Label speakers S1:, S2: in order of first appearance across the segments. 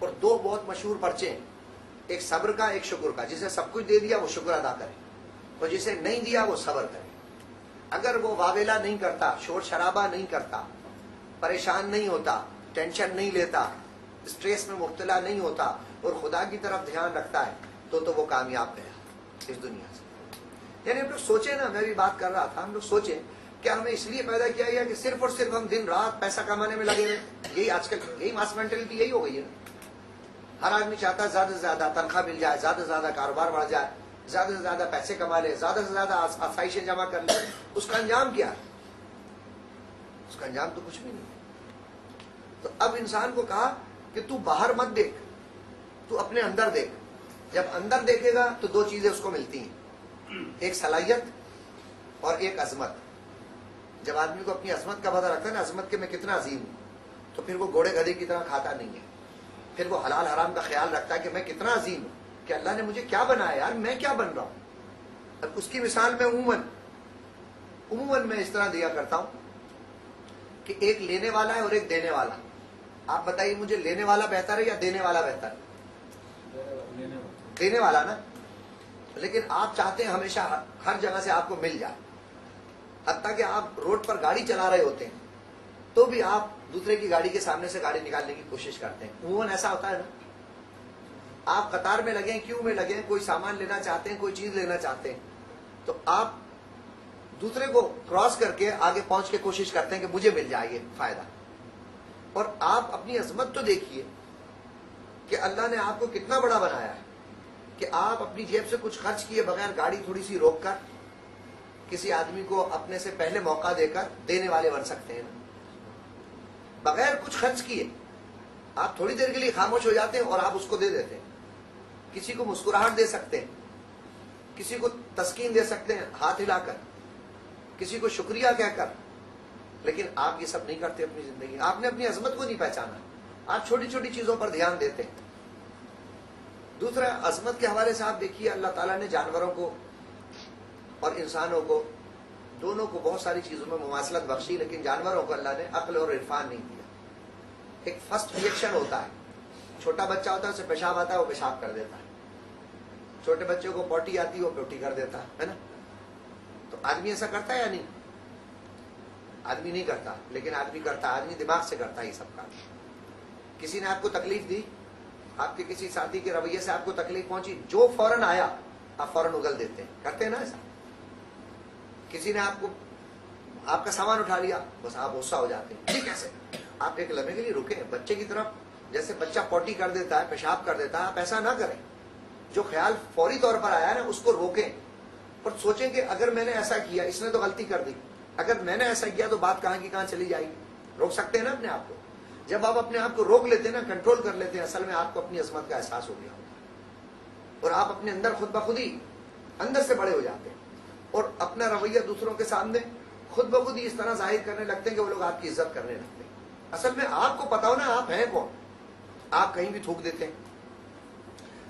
S1: और दो बहुत मशहूर पर्चे हैं, एक सब्र का, एक शुक्र का। जिसे सब कुछ दे दिया वो शुक्र अदा करे, और जिसे नहीं दिया वो सब्र करे। अगर वो वावेला नहीं करता, शोर शराबा नहीं करता, परेशान नहीं होता, टेंशन नहीं लेता, स्ट्रेस में मुब्तला नहीं होता और खुदा की तरफ ध्यान रखता है, तो वो कामयाब गया इस दुनिया से। यानी हम लोग सोचे ना, मैं भी बात कर रहा था, हम लोग सोचे क्या हमें इसलिए पैदा किया गया कि सिर्फ और सिर्फ हम दिन रात पैसा कमाने में लगे रहे? यही आजकल, यही मास मेंटेलिटी यही हो गई है। हर आदमी चाहता है ज्यादा से ज्यादा तनख्वाह मिल जाए, ज्यादा से ज्यादा कारोबार बढ़ जाए, ज्यादा से ज्यादा पैसे कमा ले, ज्यादा से ज्यादा आसाइशें जमा कर ले। उसका अंजाम क्या है? उसका अंजाम तो कुछ भी नहीं। तो अब इंसान को कहा कि तू बाहर मत देख, तू अपने अंदर देख। जब अंदर देखेगा तो दो चीजें उसको मिलती हैं, एक सलाहियत और एक अजमत। जब आदमी को अपनी अजमत का पता रखता है ना, अजमत के मैं कितना अजीम हूं, तो फिर वो घोड़े गधे की तरह खाता नहीं है। फिर वो हलाल हराम का ख्याल रखता है कि मैं कितना अजीम हूं, कि अल्लाह ने मुझे क्या बनाया यार, मैं क्या बन रहा हूं। अब उसकी मिसाल में उमूमन मैं इस तरह दिया करता हूं कि एक लेने वाला है और एक देने वाला। आप बताइए मुझे लेने वाला बेहतर है या देने वाला बेहतर है? देने वाला ना। लेकिन आप चाहते हैं हमेशा हर जगह से आपको मिल जाए। हत्ता कि आप रोड पर गाड़ी चला रहे होते हैं तो भी आप दूसरे की गाड़ी के सामने से गाड़ी निकालने की कोशिश करते हैं। उमूमन ऐसा होता है ना। आप कतार में लगे, क्यू में लगे, कोई सामान लेना चाहते हैं, कोई चीज लेना चाहते हैं, तो आप दूसरे को क्रॉस करके आगे पहुंच के कोशिश करते हैं कि मुझे मिल जाए ये फायदा। और आप अपनी अजमत तो देखिए कि अल्लाह ने आपको कितना बड़ा बनाया है कि आप अपनी जेब से कुछ खर्च किए बगैर गाड़ी थोड़ी सी रोककर किसी आदमी को अपने से पहले मौका देकर देने वाले बन सकते हैं ना। बगैर कुछ खर्च किए आप थोड़ी देर के लिए खामोश हो जाते हैं और आप उसको दे देते हैं। किसी को मुस्कुराहट दे सकते हैं, किसी को तस्कीन दे सकते हैं हाथ हिलाकर, किसी को शुक्रिया कहकर। लेकिन आप ये सब नहीं करते अपनी जिंदगी। आपने अपनी अजमत को नहीं पहचाना। आप छोटी छोटी चीजों पर ध्यान देते हैं। दूसरा, अजमत के हवाले से आप देखिए, अल्लाह ताला ने जानवरों को और इंसानों को, दोनों को बहुत सारी चीजों में मुमासलत बख्शी, लेकिन जानवरों को अल्लाह ने अक्ल और इरफान नहीं दिया। एक फर्स्ट रिएक्शन होता है, छोटा बच्चा होता है, उसे पेशाब आता है, वो पेशाब कर देता है। छोटे बच्चों को पोटी आती है, वो पोटी कर देता है ना। तो आदमी ऐसा करता है या नहीं? आदमी नहीं करता, लेकिन आदमी करता है। आदमी दिमाग से करता है ये सब काम। किसी ने आपको तकलीफ दी, आपके किसी साथी के रवैये से आपको तकलीफ पहुंची, जो फौरन आया आप फौरन उगल देते हैं, करते हैं ना ऐसा। किसी ने आपको आपका सामान उठा लिया, बस आप गुस्सा हो जाते हैं। ठीक कैसे? आप एक लम्हे के लिए रुके, बच्चे की तरफ, जैसे बच्चा पोटी कर देता है, पेशाब कर देता है, आप ऐसा ना करें। जो ख्याल फौरी तौर पर आया है ना, उसको रोकें और सोचें कि अगर मैंने ऐसा किया, इसने तो गलती कर दी, अगर मैंने ऐसा किया तो बात कहां की कहां चली जाएगी। रोक सकते हैं ना अपने आप को। जब आप अपने आप को रोक लेते हैं ना, कंट्रोल कर लेते हैं, असल में आपको अपनी अजमत का एहसास हो गया होता है और आप अपने अंदर खुद ब खुद ही अंदर से बड़े हो जाते हैं और अपना रवैया दूसरों के सामने खुद ब खुद ही इस तरह जाहिर करने लगते हैं कि वो लोग आपकी इज्जत करने लगते हैं। असल में आपको पता हो ना आप हैं कौन। आप कहीं भी थूक देते हैं,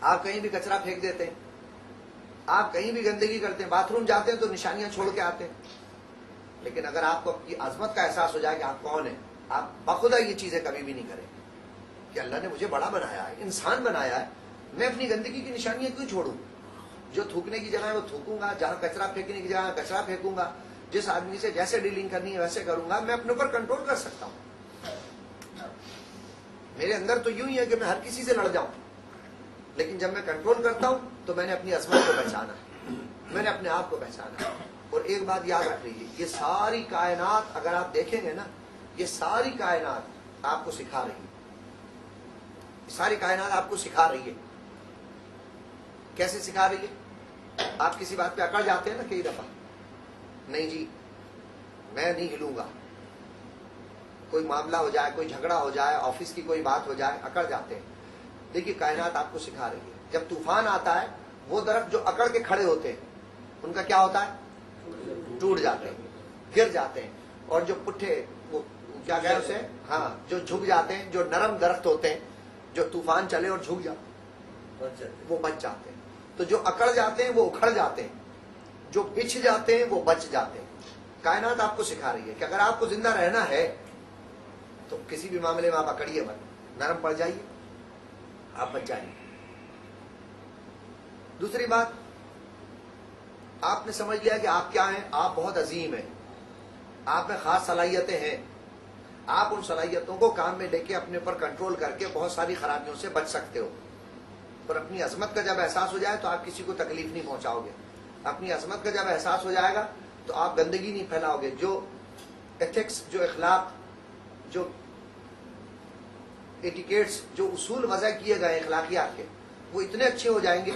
S1: आप कहीं भी कचरा फेंक देते हैं, आप कहीं भी गंदगी करते हैं, बाथरूम जाते हैं तो निशानियां छोड़ के आते हैं। लेकिन अगर आपको अपनी अजमत का एहसास हो जाए कि आप कौन है, आप बखुदा ये चीजें कभी भी नहीं करें कि अल्लाह ने मुझे बड़ा बनाया है, इंसान बनाया है, मैं अपनी गंदगी की निशानियां क्यों छोड़ूं। जो थूकने की जगह है वो थूकूंगा, जहां कचरा फेंकने की जगह कचरा फेंकूंगा, जिस आदमी से जैसे डीलिंग करनी है वैसे करूंगा। मैं अपने ऊपर कंट्रोल कर सकता हूं। मेरे अंदर तो यूं ही है कि मैं हर किसी से लड़ जाऊं, लेकिन जब मैं कंट्रोल करता हूं तो मैंने अपनी अजमत को पहचाना, मैंने अपने आप को पहचाना। और एक बात याद रख लीजिए, ये सारी कायनात अगर आप देखेंगे ना, ये सारी कायनात आपको सिखा रही है। सारी कायनात आपको सिखा रही है। कैसे सिखा रही है? आप किसी बात पे अकड़ जाते हैं ना कई दफा, नहीं जी मैं नहीं हिलूंगा, कोई मामला हो जाए, कोई झगड़ा हो जाए, ऑफिस की कोई बात हो जाए, अकड़ जाते हैं। देखिए कायनात आपको सिखा रही है। जब तूफान आता है, वो दरख्त जो अकड़ के खड़े होते हैं उनका क्या होता है? टूट जाते हैं, गिर जाते हैं। और जो पुट्ठे, वो क्या कहे उसे, हाँ, जो झुक जाते हैं, जो नरम दरख्त होते हैं, जो तूफान चले और झुक जाते, वो बच जाते हैं। तो जो अकड़ जाते हैं वो उखड़ जाते हैं, जो बिछ जाते हैं वो बच जाते हैं। कायनात आपको सिखा रही है कि अगर आपको जिंदा रहना है तो किसी भी मामले में आप अकड़िए मत, नरम पड़ जाइए। आप बच जाएंगे। दूसरी बात, आपने समझ लिया कि आप क्या हैं, आप बहुत अजीम हैं, आप में खास सलाहियतें हैं, आप उन सलाहियतों को काम में लेके अपने पर कंट्रोल करके बहुत सारी खराबियों से बच सकते हो। पर अपनी अजमत का जब एहसास हो जाए तो आप किसी को तकलीफ नहीं पहुंचाओगे। अपनी अजमत का जब एहसास हो जाएगा तो आप गंदगी नहीं फैलाओगे। जो एथिक्स, जो इखलाक, जो एटिकेट्स, जो उसूल वजह किए गए इखलाकियात के, वो इतने अच्छे हो जाएंगे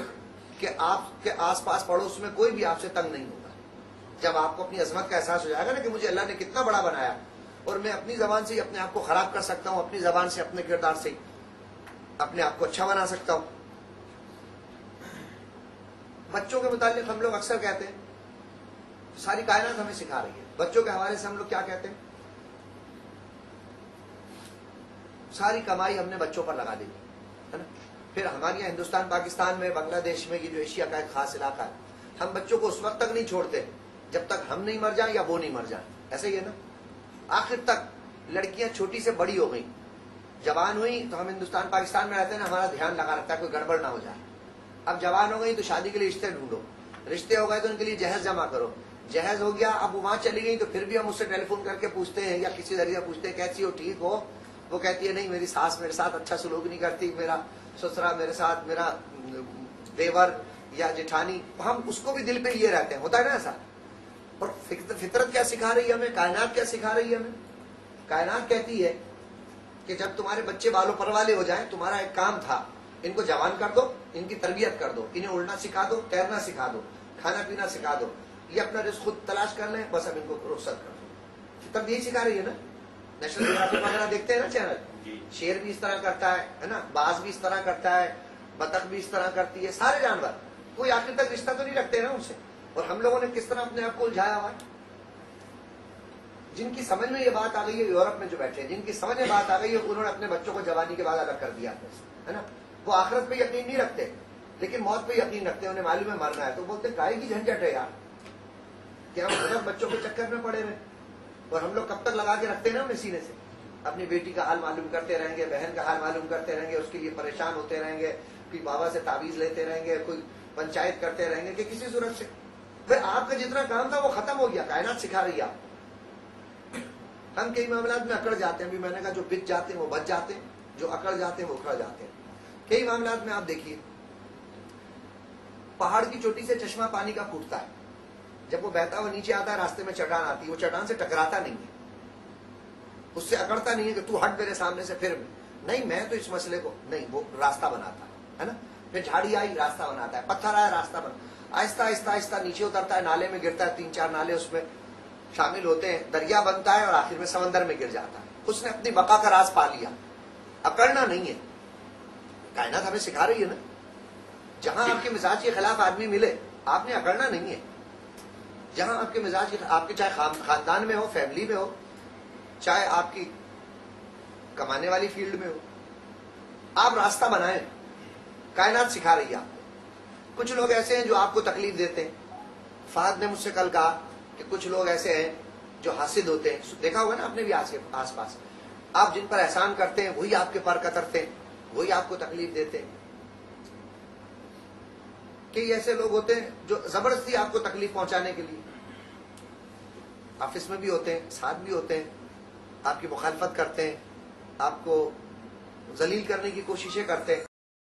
S1: कि आपके आसपास पड़ोस में कोई भी आपसे तंग नहीं होगा। जब आपको अपनी अजमत का एहसास हो जाएगा ना कि मुझे अल्लाह ने कितना बड़ा बनाया और मैं अपनी जबान से ही अपने आप को खराब कर सकता हूं, अपनी जबान से, अपने किरदार से अपने आप को अच्छा बना सकता हूं। बच्चों के मुतालिक हम लोग अक्सर कहते हैं, सारी कायनात हमें सिखा रही है। बच्चों के हवाले से हम लोग क्या कहते हैं, सारी कमाई हमने बच्चों पर लगा दी, है ना। फिर हमारे यहाँ हिंदुस्तान, पाकिस्तान में, बांग्लादेश में, ये जो एशिया का एक खास इलाका है, हम बच्चों को उस वक्त तक नहीं छोड़ते जब तक हम नहीं मर जाएं या वो नहीं मर जाएं। ऐसे ही है ना। आखिर तक लड़कियां छोटी से बड़ी हो गई, जवान हुई तो हम हिंदुस्तान पाकिस्तान में रहते हैं ना, हमारा ध्यान लगा रखता है कोई गड़बड़ ना हो जाए। अब जवान हो गई तो शादी के लिए रिश्ते ढूंढो, रिश्ते हो गए तो उनके लिए जहेज जमा करो, जहेज हो गया, अब वहां चली गई तो फिर भी हम उससे टेलीफोन करके पूछते हैं या किसी जरिए पूछते हैं कैसी हो, ठीक हो। वो कहती है नहीं, मेरी सास मेरे साथ अच्छा सलूक नहीं करती, मेरा ससुरा मेरे साथ, मेरा देवर या जेठानी, हम उसको भी दिल पे लिए रहते हैं। होता है ना ऐसा। और फितरत क्या सिखा रही है हमें, कायनात क्या सिखा रही है हमें। कायनात कहती है कि जब तुम्हारे बच्चे बालों पर वाले हो जाएं, तुम्हारा एक काम था, इनको जवान कर दो, इनकी तरबियत कर दो, इन्हें उड़ना सिखा दो, तैरना सिखा दो, खाना पीना सिखा दो, ये अपना रिस्क खुद तलाश कर लें, बस अब इनको रुखसत कर दो। फितरत यही सिखा रही है ना। नेशनल ज्योग्राफिक वगैरह देखते हैं ना चैनल, शेर भी इस तरह करता है ना, बाज भी इस तरह करता है, बतख भी इस तरह करती है, सारे जानवर। कोई आखिर तक रिश्ता तो नहीं रखते ना उनसे। और हम लोगों ने किस तरह अपने आप को उलझाया हुआ है। जिनकी समझ में ये बात आ गई है, यूरोप में जो बैठे हैं, जिनकी समझ में बात आ गई है, उन्होंने अपने बच्चों को जवानी के बाद अलग कर दिया है ना। वो आखिरत पे यकीन नहीं रखते लेकिन मौत पे यकीन रखते हैं, उन्हें मालूम है मरना है, तो बोलते काहे की झंझट है यार, कि हम गलत बच्चों के चक्कर में पड़े रहे। और हम लोग कब तक लगा के रखते हैं ना उन्हें सीने से। अपनी बेटी का हाल मालूम करते रहेंगे, बहन का हाल मालूम करते रहेंगे, उसके लिए परेशान होते रहेंगे, कोई बाबा से ताबीज लेते रहेंगे, कोई पंचायत करते रहेंगे कि किसी सूरत से। फिर आपका जितना काम था वो खत्म हो गया। कायनात सिखा रही है। हम कई मामलात में अकड़ जाते हैं। अभी मैंने कहा जो बिक जाते हैं वो बच जाते हैं, जो अकड़ जाते हैं वो उखड़ जाते हैं। कई मामलात में आप देखिए, पहाड़ की चोटी से चश्मा पानी का फूटता है, जब वो बहता हुआ नीचे आता है, रास्ते में चट्टान आती है, वो चट्टान से टकराता नहीं है, उससे अकड़ता नहीं है कि तू हट मेरे सामने से, फिर नहीं मैं तो इस मसले को नहीं, वो रास्ता बनाता है ना। फिर झाड़ी आई, रास्ता बनाता है, पत्थर आया, रास्ता बना, आहिस्ता आहिस्ता आहिस्ता नीचे उतरता है, नाले में गिरता है, 3-4 नाले उसमें शामिल होते हैं, दरिया बनता है और आखिर में समंदर में गिर जाता है। उसने अपनी बका का राज पा लिया। अकड़ना नहीं है। कायनात हमें सिखा रही है ना, जहां आपके मिजाज के खिलाफ आदमी मिले, आपने अकड़ना नहीं है। जहां आपके मिजाज के, आपके चाहे खानदान में हो, फैमिली में हो, चाहे आपकी कमाने वाली फील्ड में हो, आप रास्ता बनाएं। कायनात सिखा रही है आपको। कुछ लोग ऐसे हैं जो आपको तकलीफ देते हैं। फाद ने मुझसे कल कहा कि कुछ लोग ऐसे हैं जो हासिद होते हैं। देखा होगा ना आपने भी आस पास, आप जिन पर एहसान करते हैं वही आपके पर कतरते हैं, वही आपको तकलीफ देते हैं। कई ऐसे लोग होते हैं जो जबरदस्ती आपको तकलीफ पहुंचाने के लिए, ऑफिस में भी होते हैं, साथ भी होते हैं, आपकी मुखालफत करते हैं, आपको जलील करने की कोशिशें करते हैं।